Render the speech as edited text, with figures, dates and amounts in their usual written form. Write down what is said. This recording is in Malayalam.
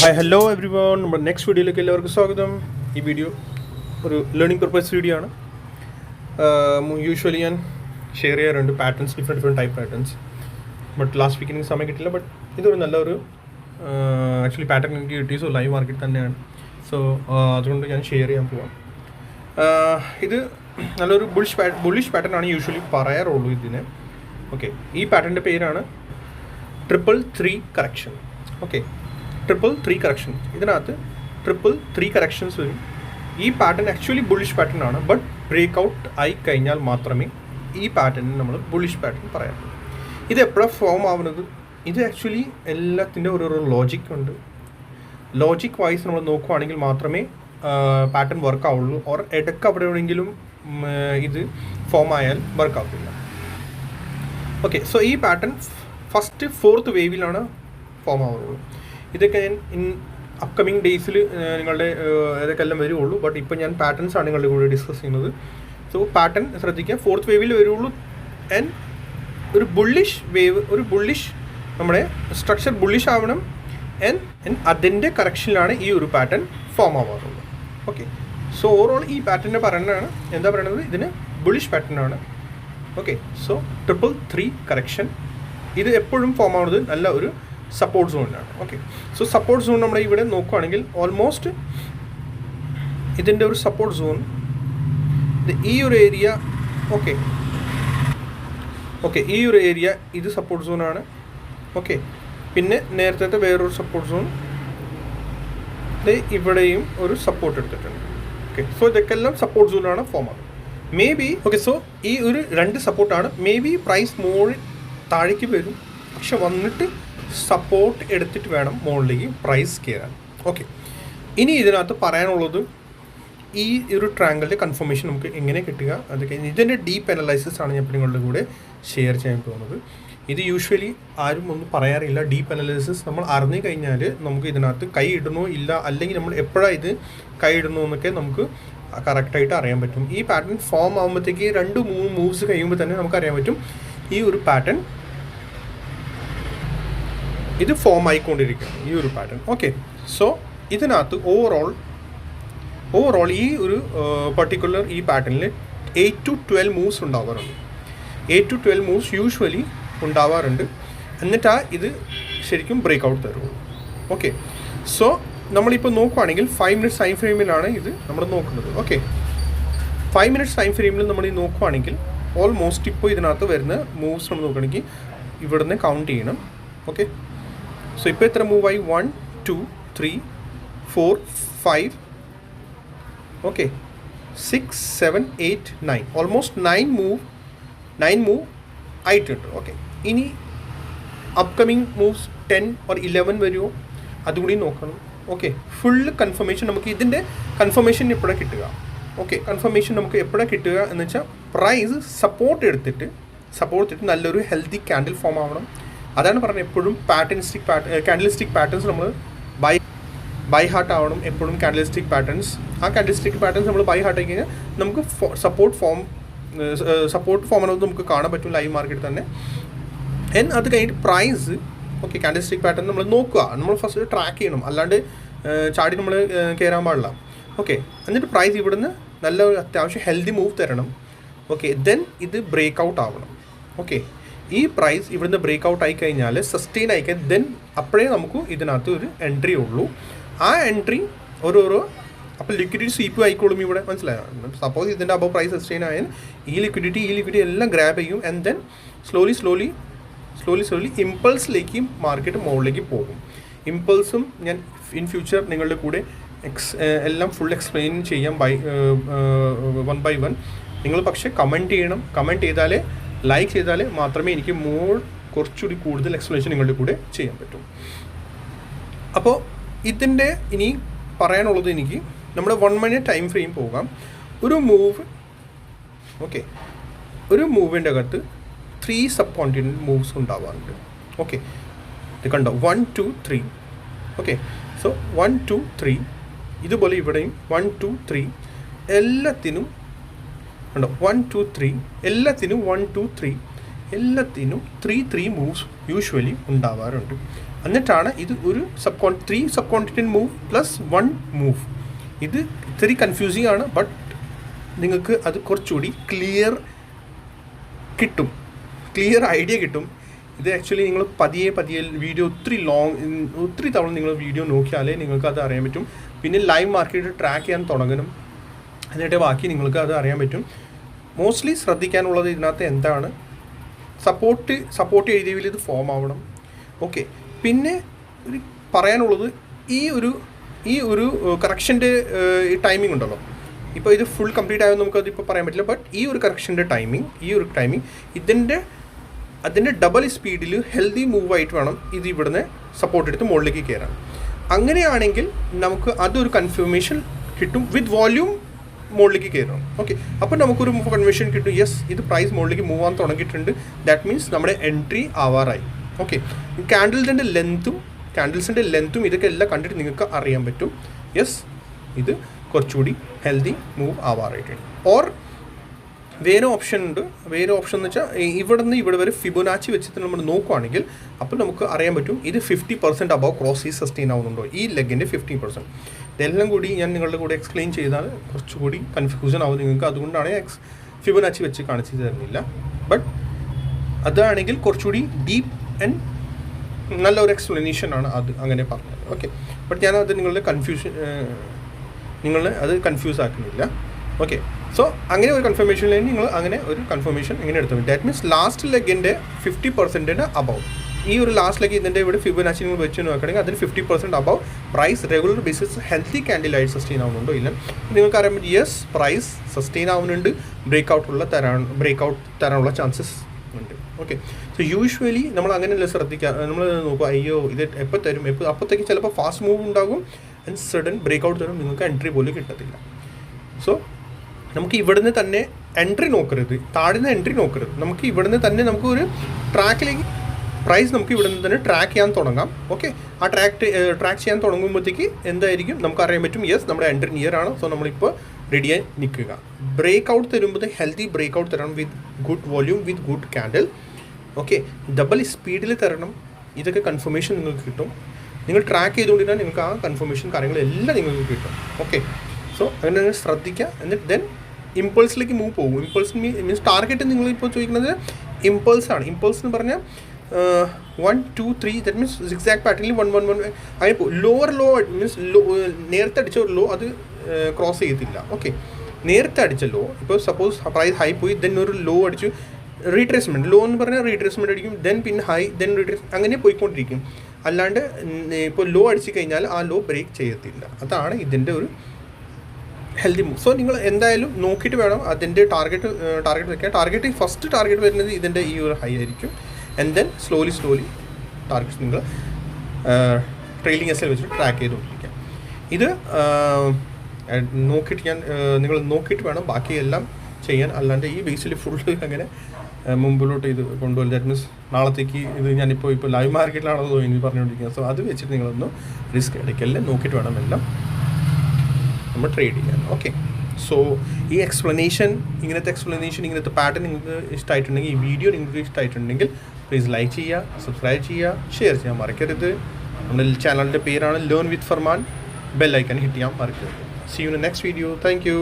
Hi hello everyone. നമ്മുടെ നെക്സ്റ്റ് വീഡിയോയിലേക്ക് എല്ലാവർക്കും സ്വാഗതം. ഈ വീഡിയോ ഒരു ലേണിംഗ് പർപ്പസ് വീഡിയോ ആണ്. യൂഷ്വലി ഞാൻ ഷെയർ ചെയ്യാറുണ്ട് patterns, different type patterns. But last വീക്കിന് എനിക്ക് സമയം കിട്ടില്ല. ബട്ട് ഇതൊരു നല്ലൊരു ആക്ച്വലി പാറ്റേൺ എനിക്ക് കിട്ടി. സോ ലൈവ് മാർക്കറ്റ് തന്നെയാണ്. സോ അതുകൊണ്ട് ഞാൻ ഷെയർ ചെയ്യാൻ പോവാം. ഇത് നല്ലൊരു ബുള്ളിഷ് പാറ്റേൺ ആണ് യൂഷ്വലി പറയാറുള്ളൂ ഇതിനെ. ഓക്കെ, ഈ പാറ്റേണിൻ്റെ പേരാണ് 333 കറക്ഷൻ. Okay, 333 correction. ഇതിനകത്ത് 333 കറക്ഷൻസ് വരും. ഈ പാറ്റേൺ ആക്ച്വലി ബുള്ളിഷ് പാറ്റേൺ ആണ്. ബട്ട് ബ്രേക്ക് ഔട്ട് ആയി കഴിഞ്ഞാൽ മാത്രമേ ഈ പാറ്റേണിന് നമ്മൾ ബുള്ളിഷ് പാറ്റേൺ പറയാറുള്ളൂ. ഇത് എപ്പോഴാണ് ഫോം ആവുന്നത്? ഇത് ആക്ച്വലി എല്ലാത്തിൻ്റെ ഓരോരോ ലോജിക് ഉണ്ട്. ലോജിക് വൈസ് നമ്മൾ നോക്കുകയാണെങ്കിൽ മാത്രമേ പാറ്റേൺ വർക്ക് ആവുള്ളൂ. ഓർ ഇടയ്ക്ക് അവിടെ എവിടെയെങ്കിലും ഇത് ഫോം ആയാൽ വർക്ക് ആവില്ല. ഓക്കെ, സോ ഈ പാറ്റേൺ ഫസ്റ്റ് 4th വേവിലാണ് ഫോം ആവുള്ളൂ. ഇതൊക്കെ ഞാൻ അപ്കമിങ് ഡേയ്സിൽ നിങ്ങളുടെ ഇതൊക്കെ എല്ലാം വരുള്ളൂ. ബട്ട് ഇപ്പോൾ ഞാൻ പാറ്റേൺസ് ആണ് നിങ്ങളുടെ കൂടെ ഡിസ്കസ് ചെയ്യുന്നത്. സോ പാറ്റേൺ ശ്രദ്ധിക്കുക, 4th വേവിൽ വരുള്ളൂ. ആൻഡ് ഒരു ബുള്ളിഷ് വേവ്, ഒരു ബുള്ളിഷ് നമ്മുടെ സ്ട്രക്ചർ ബുള്ളിഷ് ആവണം. ആൻഡ് അതിൻ്റെ കറക്ഷനിലാണ് ഈ ഒരു pattern form ആവാറുള്ളൂ. Okay, so overall ഈ പാറ്റേണിനെ പറയുന്നതാണ് എന്താ പറയുന്നത്, ഇതിന് ബുള്ളിഷ് പാറ്റേൺ ആണ്. Okay, so 333 correction. ഇത് എപ്പോഴും ഫോം ആവുന്നത് നല്ല ഒരു support സോണിലാണ്. Okay, so support zone നമ്മുടെ ഇവിടെ നോക്കുകയാണെങ്കിൽ ഓൾമോസ്റ്റ് ഇതിൻ്റെ ഒരു സപ്പോർട്ട് സോൺ ഈ ഒരു ഏരിയ. ഓക്കെ, ഈ ഒരു ഏരിയ ഇത് സപ്പോർട്ട് സോണാണ്. ഓക്കെ, പിന്നെ നേരത്തെ വേറൊരു സപ്പോർട്ട് സോൺ ഇവിടെയും ഒരു സപ്പോർട്ട് എടുത്തിട്ടുണ്ട്. ഓക്കെ, സോ ഇതൊക്കെ എല്ലാം സപ്പോർട്ട് സോണാണ് ഫോം ആകുന്നത്. മേ ബി ഓക്കെ, സോ ഈ ഒരു 2 സപ്പോർട്ടാണ്. മേ ബി പ്രൈസ് മുകളിൽ താഴേക്ക് വരും, പക്ഷെ വന്നിട്ട് സപ്പോർട്ട് എടുത്തിട്ട് വേണം മുകളിലേക്ക് പ്രൈസ് കയറാൻ. ഓക്കെ, ഇനി ഇതിനകത്ത് പറയാനുള്ളത് ഈ ഒരു ട്രയാങ്കിളിൻ്റെ കൺഫർമേഷൻ നമുക്ക് എങ്ങനെ കിട്ടുക, അത് കഴിഞ്ഞ് ഇതിൻ്റെ ഡീപ്പ് അനലൈസിസ് ആണ് ഞാൻ നിങ്ങളുടെ കൂടെ ഷെയർ ചെയ്യാൻ പോകുന്നത്. ഇത് യൂഷ്വലി ആരും ഒന്നും പറയാറില്ല. ഡീപ്പ് അനലൈസിസ് നമ്മൾ അറിഞ്ഞു കഴിഞ്ഞാൽ നമുക്ക് ഇതിനകത്ത് കൈ ഇടണോ ഇല്ല, അല്ലെങ്കിൽ നമ്മൾ എപ്പോഴാണ് ഇത് കൈ ഇടണോ എന്നൊക്കെ നമുക്ക് കറക്റ്റായിട്ട് അറിയാൻ പറ്റും. ഈ പാറ്റേൺ ഫോം ആകുമ്പോഴത്തേക്ക് 2-3 മൂവ്സ് കഴിയുമ്പോൾ തന്നെ നമുക്കറിയാൻ പറ്റും ഈ ഒരു പാറ്റേൺ ഇത് ഫോം ആയിക്കൊണ്ടിരിക്കും, ഈ ഒരു പാറ്റേൺ. ഓക്കെ, സോ ഇതിനകത്ത് ഓവറോൾ ഈ ഒരു പർട്ടിക്കുലർ ഈ പാറ്റേണിൽ 8 to 12 മൂവ്സ് ഉണ്ടാവാറുണ്ട്. 8 to 12 മൂവ്സ് യൂഷ്വലി ഉണ്ടാവാറുണ്ട്. എന്നിട്ടാണ് ഇത് ശരിക്കും ബ്രേക്ക് ഔട്ട് തരുള്ളൂ. ഓക്കെ, സോ നമ്മളിപ്പോൾ നോക്കുകയാണെങ്കിൽ 5 minutes ടൈം ഫ്രെയിമിലാണ് ഇത് നമ്മൾ നോക്കുന്നത്. ഓക്കെ, 5 minutes ടൈം ഫ്രെയിമിൽ നമ്മൾ ഈ നോക്കുകയാണെങ്കിൽ ഓൾമോസ്റ്റ് ഇപ്പോൾ ഇതിനകത്ത് വരുന്ന മൂവ്സ് നമ്മൾ നോക്കുകയാണെങ്കിൽ ഇവിടുന്ന് കൗണ്ട് ചെയ്യണം. ഓക്കെ, സോ ഇപ്പോൾ എത്ര മൂവായി? 1 2 3 4 5 ഓക്കെ 6 7 8 9 ഓൾമോസ്റ്റ് 9 മൂവ് ആയിട്ടുണ്ട്. ഓക്കെ, ഇനി അപ്കമിങ് മൂവ്സ് 10 or 11 വരുമോ അതുകൂടി നോക്കണം. ഓക്കെ, ഫുള്ള് കൺഫർമേഷൻ നമുക്ക് ഇതിൻ്റെ കൺഫർമേഷൻ എപ്പോഴാണ് കിട്ടുക? ഓക്കെ, കൺഫർമേഷൻ നമുക്ക് എപ്പോഴാണ് കിട്ടുക എന്ന് വെച്ചാൽ പ്രൈസ് സപ്പോർട്ട് എടുത്തിട്ട് നല്ലൊരു ഹെൽത്തി ക്യാൻഡിൽ ഫോം ആവണം. അതാണ് പറഞ്ഞത്, എപ്പോഴും ക്യാൻഡിലിസ്റ്റിക് പാറ്റേൺസ് നമ്മൾ ബൈ ഹാർട്ട് ആവണം. എപ്പോഴും ക്യാൻഡിലിസ്റ്റിക് പാറ്റേൺസ് നമ്മൾ ബൈ ഹാർട്ട് ആയി കഴിഞ്ഞാൽ നമുക്ക് സപ്പോർട്ട് ഫോം ആവുന്നത് നമുക്ക് കാണാൻ പറ്റും ലൈവ് മാർക്കറ്റ് തന്നെ. അത് കഴിഞ്ഞിട്ട് പ്രൈസ് ഓക്കെ ക്യാൻഡിലിസ്റ്റിക് പാറ്റേൺ നമ്മൾ നോക്കുക, നമ്മൾ ഫസ്റ്റ് ട്രാക്ക് ചെയ്യണം, അല്ലാണ്ട് ചാടി നമ്മൾ കയറാൻ പാടില്ല. ഓക്കെ, എന്നിട്ട് പ്രൈസ് ഇവിടുന്ന് നല്ല ഒരു അത്യാവശ്യം ഹെൽത്തി മൂവ് തരണം. ഓക്കെ, ദെൻ ഇത് ബ്രേക്ക് ഔട്ട് ആവണം. ഓക്കെ, ഈ പ്രൈസ് ഇവിടുന്ന് ബ്രേക്ക് ഔട്ട് ആയി കഴിഞ്ഞാൽ സസ്റ്റെയിൻ ആയിക്കാൻ ദെൻ അപ്പോഴേ നമുക്ക് ഇതിനകത്ത് ഒരു എൻട്രി ഉള്ളൂ. ആ എൻട്രി ഓരോരോ അപ്പോൾ ലിക്വിഡിറ്റി സ്വീപ്പ് ആയിക്കോളും ഇവിടെ, മനസ്സിലായോ? സപ്പോസ് ഇതിൻ്റെ അബവ് പ്രൈസ് സസ്റ്റെയിൻ ആയാൽ ഈ ലിക്വിഡിറ്റി എല്ലാം ഗ്രാബ് ചെയ്യും. ആൻഡ് ദെൻ സ്ലോലി ഇമ്പൾസിലേക്ക് മാർക്കറ്റ് മുകളിലേക്ക് പോകും. ഇമ്പൾസും ഞാൻ ഇൻ ഫ്യൂച്ചർ നിങ്ങളുടെ കൂടെ എല്ലാം ഫുൾ എക്സ്പ്ലെയിൻ ചെയ്യാം വൺ ബൈ വൺ. നിങ്ങൾ പക്ഷേ കമൻറ്റ് ചെയ്യണം. കമൻറ്റ് ചെയ്താലേ, ലൈക്ക് ചെയ്താലേ മാത്രമേ എനിക്ക് കുറച്ചുകൂടി കൂടുതൽ എക്സ്പ്ലനേഷൻ നിങ്ങളുടെ കൂടെ ചെയ്യാൻ പറ്റും. അപ്പോൾ ഇതിൻ്റെ ഇനി പറയാനുള്ളത് എനിക്ക് നമ്മുടെ 1 minute ടൈം ഫ്രെയിം പോകാം. ഒരു മൂവിൻ്റെ അകത്ത് 3 സബ് കോണ്ടിനെൻ്റ് മൂവ്സ് ഉണ്ടാവാറുണ്ട്. ഓക്കെ, ഇത് കണ്ടോ 1 2 3. ഓക്കെ, സോ 1 2 3 ഇതുപോലെ ഇവിടെയും 1 2 3 എല്ലാത്തിനും കണ്ടോ 1 2 3 എല്ലാത്തിനും 1 2 3 എല്ലാത്തിനും 3 മൂവ്സ് യൂഷ്വലി ഉണ്ടാവാറുണ്ട്. എന്നിട്ടാണ് ഇത് ഒരു three sub continent move plus 1 move. ഇത് ഇത്തിരി കൺഫ്യൂസിങ് ആണ്, ബട്ട് നിങ്ങൾക്ക് അത് കുറച്ചുകൂടി ക്ലിയർ ഐഡിയ കിട്ടും. ഇത് ആക്ച്വലി നിങ്ങൾ പതിയെ വീഡിയോ ഒത്തിരി തവണ നിങ്ങൾ വീഡിയോ നോക്കിയാലേ നിങ്ങൾക്ക് അത് അറിയാൻ പറ്റും. പിന്നെ ലൈവ് മാർക്കറ്റ് ട്രാക്ക് ചെയ്യാൻ തുടങ്ങണം, എന്നിട്ട് ബാക്കി നിങ്ങൾക്ക് അത് അറിയാൻ പറ്റും. മോസ്റ്റ്ലി ശ്രദ്ധിക്കാനുള്ളത് ഇതിനകത്ത് എന്താണ്, സപ്പോർട്ട് എഴുതിയതിൽ ഇത് ഫോം ആവണം. ഓക്കെ, പിന്നെ ഒരു പറയാനുള്ളത് ഈ ഒരു കറക്ഷൻ്റെ ടൈമിംഗ് ഉണ്ടല്ലോ. ഇപ്പോൾ ഇത് ഫുൾ കംപ്ലീറ്റ് ആയതെന്ന് നമുക്കതിപ്പോൾ പറയാൻ പറ്റില്ല, ബട്ട് ഈ ഒരു കറക്ഷൻ്റെ ടൈമിംഗ് അതിൻ്റെ ഡബിൾ സ്പീഡിൽ ഹെൽത്തി മൂവായിട്ട് വേണം ഇത് ഇവിടുന്ന് സപ്പോർട്ട് എടുത്ത് മുകളിലേക്ക് കയറാൻ. അങ്ങനെയാണെങ്കിൽ നമുക്ക് അതൊരു കൺഫർമേഷൻ കിട്ടും, വിത്ത് വോല്യൂം മുകളിലേക്ക് കയറണം. ഓക്കെ, അപ്പോൾ നമുക്കൊരു കൺഫർമേഷൻ കിട്ടും, യെസ് ഇത് പ്രൈസ് മുകളിലേക്ക് മൂവ് ആവാൻ തുടങ്ങിയിട്ടുണ്ട്. ദാറ്റ് മീൻസ് നമ്മുടെ എൻട്രി ആവാറായി. ഓക്കെ, ക്യാൻഡിൽസിൻ്റെ ലെങ്ത്തും ഇതൊക്കെ എല്ലാം കണ്ടിട്ട് നിങ്ങൾക്ക് അറിയാൻ പറ്റും, യെസ് ഇത് കുറച്ചുകൂടി ഹെൽത്തി മൂവ് ആവാറായിട്ടുണ്ട്. ഓർ വേറെ ഓപ്ഷൻ എന്ന് വെച്ചാൽ ഇവിടെ വരെ ഫിബൊനാച്ചി വെച്ചിട്ട് നമ്മൾ നോക്കുകയാണെങ്കിൽ അപ്പോൾ നമുക്ക് അറിയാൻ പറ്റും ഇത് 50% അബവ് ക്രോസ് സസ്റ്റെയിൻ ആവുന്നുണ്ടോ, ഈ ലെഗിൻ്റെ 50%. ഇതെല്ലാം കൂടി ഞാൻ നിങ്ങളുടെ കൂടെ എക്സ്പ്ലെയിൻ ചെയ്താൽ കുറച്ചുകൂടി കൺഫ്യൂഷൻ ആവും നിങ്ങൾക്ക്. അതുകൊണ്ടാണ് ഫിബൊനാച്ചി വെച്ച് കാണിച്ചു തരുന്നില്ല. ബട്ട് അതാണെങ്കിൽ കുറച്ചുകൂടി ഡീപ്പ് ആൻഡ് നല്ലൊരു എക്സ്പ്ലനേഷനാണ് അത് അങ്ങനെ പറഞ്ഞത്. ഓക്കെ, ബട്ട് ഞാനത് നിങ്ങൾ അത് കൺഫ്യൂസ് ആക്കുന്നില്ല. ഓക്കെ, സോ അങ്ങനെ ഒരു കൺഫർമേഷനിൽ നിങ്ങൾ അങ്ങനെ ഒരു കൺഫർമേഷൻ ഇങ്ങനെ എടുത്തു. ദാറ്റ് മീൻസ് ലാസ്റ്റ് ലെഗിൻ്റെ 50% അബവ്, ഈ ഒരു ലാസ്റ്റ് ലെഗ് ഇതിൻ്റെ ഇവിടെ ഫിബൊനാച്ചി നിങ്ങൾ വെച്ച് നോക്കുകയാണെങ്കിൽ അതിന് 50% above price regular basis healthy ക്യാൻഡിലായിട്ട് സസ്റ്റെയിൻ ആവുന്നുണ്ടോ ഇല്ല. നിങ്ങൾക്ക് അറിയാൻ പറ്റും, യെസ് പ്രൈസ് സസ്റ്റെയിൻ ആവുന്നുണ്ട്, ബ്രേക്ക് ഔട്ട് തരാനുള്ള ചാൻസസ് ഉണ്ട്. ഓക്കെ, സോ യൂഷ്വലി നമ്മൾ അങ്ങനെയല്ല ശ്രദ്ധിക്കുക. നമ്മൾ നോക്കുക, അയ്യോ ഇത് എപ്പോൾ തരും, അപ്പോഴത്തേക്ക് ചിലപ്പോൾ ഫാസ്റ്റ് മൂവ് ഉണ്ടാകും ആൻഡ് സഡൻ ബ്രേക്ക് ഔട്ട് തരും, നിങ്ങൾക്ക് എൻട്രി പോലും കിട്ടത്തില്ല. സോ നമുക്ക് ഇവിടുന്ന് തന്നെ എൻട്രി നോക്കരുത്, താഴ്ന്ന എൻട്രി നോക്കരുത്. നമുക്ക് ഇവിടുന്ന് തന്നെ നമുക്കൊരു ട്രാക്കിലേക്ക് പ്രൈസ് നമുക്ക് ഇവിടുന്ന് തന്നെ ട്രാക്ക് ചെയ്യാൻ തുടങ്ങാം. ഓക്കെ, ആ ട്രാക്ക് ചെയ്യാൻ തുടങ്ങുമ്പോഴത്തേക്ക് എന്തായിരിക്കും നമുക്ക് അറിയാൻ പറ്റും, യെസ് നമ്മുടെ എൻട്രി നിയർ ആണ്. സോ നമ്മളിപ്പോൾ റെഡിയായി നിൽക്കുക. ബ്രേക്ക് ഔട്ട് തരുമ്പോൾ ഹെൽത്തി ബ്രേക്ക് ഔട്ട് തരണം, with good volume, with good candle. Okay, double സ്പീഡിൽ തരണം. ഇതൊക്കെ കൺഫർമേഷൻ നിങ്ങൾക്ക് കിട്ടും. നിങ്ങൾ ട്രാക്ക് ചെയ്തുകൊണ്ടിരുന്നാൽ നിങ്ങൾക്ക് ആ കൺഫർമേഷൻ കാര്യങ്ങളെല്ലാം നിങ്ങൾക്ക് കിട്ടും. ഓക്കെ, സോ അങ്ങനെ ശ്രദ്ധിക്കുക. എന്നിട്ട് ദെൻ ഇമ്പൾസിലേക്ക് മൂവ് പോകും. ഇമ്പൾസ് മീൻസ് ടാർഗറ്റ് നിങ്ങളിപ്പോൾ ചോദിക്കുന്നത് ഇമ്പൾസാണ്. ഇമ്പൾസ് എന്ന് പറഞ്ഞാൽ 1 2 3 ദാറ്റ് മീൻസ് സിക്സാക്ട് പാറ്റേണിൽ 1 1 1 അങ്ങനെ പോകും. ലോവർ ലോ മീൻസ് നേരത്തെ അടിച്ച ഒരു ലോ അത് ക്രോസ് ചെയ്യത്തില്ല. ഓക്കെ, നേരത്തെ അടിച്ച ലോ, ഇപ്പോൾ സപ്പോസ് പ്രൈസ് ഹൈ പോയി, ദെൻ ഒരു ലോ അടിച്ചു, റീട്രേസ്മെൻറ്റ് ലോ എന്ന് പറഞ്ഞാൽ റീട്രേസ്മെൻറ്റ് അടിക്കും, ദെൻ പിന്നെ ഹൈ, ദെൻ അങ്ങനെ പോയിക്കൊണ്ടിരിക്കും. അല്ലാണ്ട് ഇപ്പോൾ ലോ അടിച്ചു കഴിഞ്ഞാൽ ആ ലോ ബ്രേക്ക് ചെയ്യത്തില്ല. അതാണ് ഇതിൻ്റെ ഒരു ഹെൽത്തി മൂവ്. സോ നിങ്ങൾ എന്തായാലും നോക്കിയിട്ട് വേണം അതിൻ്റെ ടാർഗറ്റ് വെക്കാൻ. ഫസ്റ്റ് ടാർഗറ്റ് വരുന്നത് ഇതിൻ്റെ ഈ ഒരു ഹൈ ആയിരിക്കും. ആൻഡ് ദെൻ സ്ലോലി ടാർഗറ്റ്സ് നിങ്ങൾ ട്രെയിലിംഗ് എസ് എൽ വെച്ചിട്ട് ട്രാക്ക് ചെയ്തുകൊണ്ടിരിക്കാം. ഇത് നിങ്ങൾ നോക്കിയിട്ട് വേണം ബാക്കിയെല്ലാം ചെയ്യാൻ. അല്ലാണ്ട് ഈ ബേസിൽ ഫുള്ള് അങ്ങനെ മുമ്പിലോട്ട് ഇത് കൊണ്ടുപോകും. ദാറ്റ് മീൻസ് നാളത്തേക്ക് ഇത് ഞാനിപ്പോൾ ലൈവ് മാർക്കറ്റിലാണല്ലോ ഇനി പറഞ്ഞുകൊണ്ടിരിക്കുന്നത്. സോ അത് വെച്ചിട്ട് നിങ്ങളൊന്ന് റിസ്ക് എടുക്കല്ലേ, നോക്കിയിട്ട് വേണം എല്ലാം നമ്മൾ ട്രേഡ് ചെയ്യാൻ. ഓക്കെ, സോ ഈ ഇങ്ങനത്തെ പാറ്റേൺ നിങ്ങൾക്ക് ഇഷ്ടമായിട്ടുണ്ടെങ്കിൽ, ഈ വീഡിയോ നിങ്ങൾക്ക് ഇഷ്ടമായിട്ടുണ്ടെങ്കിൽ പ്ലീസ് ലൈക്ക് ചെയ്യുക, സബ്സ്ക്രൈബ് ചെയ്യുക, ഷെയർ ചെയ്യാൻ മറക്കരുത്. നമ്മുടെ ചാനലിൻ്റെ പേരാണ് learn with Farman. Bell icon hit ചെയ്യാൻ മറക്കരുത്. See you in next video. Thank U.